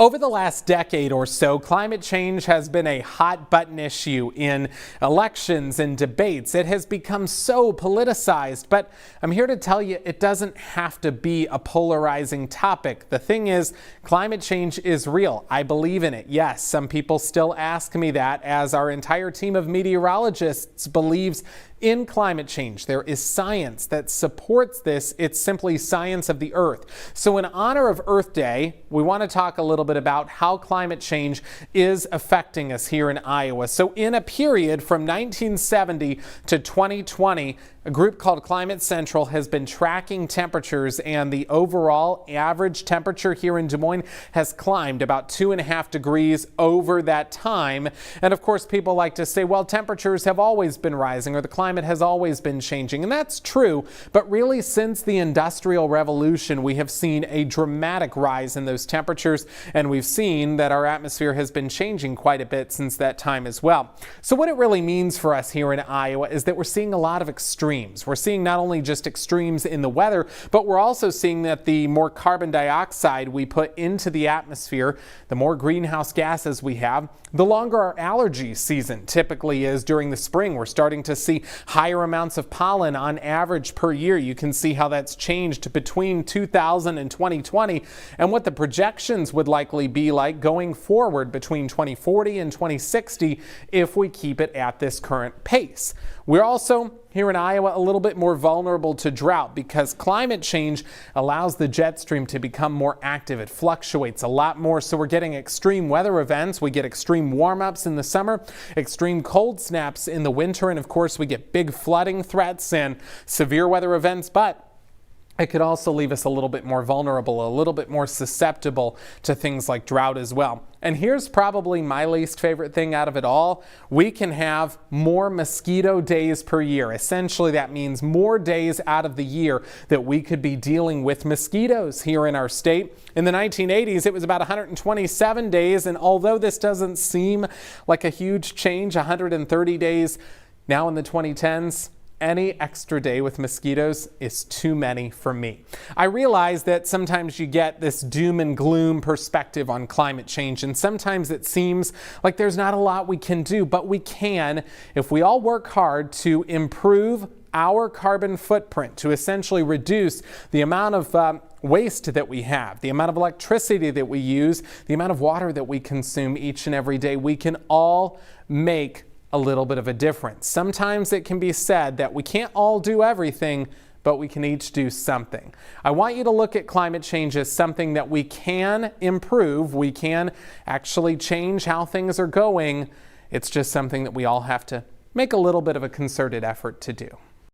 Over the last decade or so, climate change has been a hot button issue in elections and debates. It has become so politicized, but I'm here to tell you it doesn't have to be a polarizing topic. The thing is, climate change is real. I believe in it. Yes, some people still ask me that, as our entire team of meteorologists believes in climate change. There is science that supports this. It's simply science of the earth. So in honor of Earth Day, we want to talk a little bit about how climate change is affecting us here in Iowa. So in a period from 1970 to 2020, a group called Climate Central has been tracking temperatures, and the overall average temperature here in Des Moines has climbed about 2.5 degrees over that time. And of course, people like to say, well, temperatures have always been rising, or the climate has always been changing. And that's true. But really, since the Industrial Revolution, we have seen a dramatic rise in those temperatures, and we've seen that our atmosphere has been changing quite a bit since that time as well. So what it really means for us here in Iowa is that we're seeing a lot of extremes. We're seeing not only just extremes in the weather, but we're also seeing that the more carbon dioxide we put into the atmosphere, the more greenhouse gases we have, the longer our allergy season typically is during the spring. We're starting to see higher amounts of pollen on average per year. You can see how that's changed between 2000 and 2020 and what the projections would likely be like going forward between 2040 and 2060 if we keep it at this current pace. We're also here in Iowa a little bit more vulnerable to drought because climate change allows the jet stream to become more active. It fluctuates a lot more, so we're getting extreme weather events. We get extreme warm-ups in the summer, extreme cold snaps in the winter, and of course we get big flooding threats and severe weather events, but it could also leave us a little bit more vulnerable, a little bit more susceptible to things like drought as well. And here's probably my least favorite thing out of it all. We can have more mosquito days per year. Essentially, that means more days out of the year that we could be dealing with mosquitoes here in our state. In the 1980s, it was about 127 days, and although this doesn't seem like a huge change, 130 days now in the 2010s, any extra day with mosquitoes is too many for me. I realize that sometimes you get this doom and gloom perspective on climate change, and sometimes it seems like there's not a lot we can do, but we can if we all work hard to improve our carbon footprint, to essentially reduce the amount of waste that we have, the amount of electricity that we use, the amount of water that we consume each and every day. We can all make a little bit of a difference. Sometimes it can be said that we can't all do everything, but we can each do something. I want you to look at climate change as something that we can improve. We can actually change how things are going. It's just something that we all have to make a little bit of a concerted effort to do.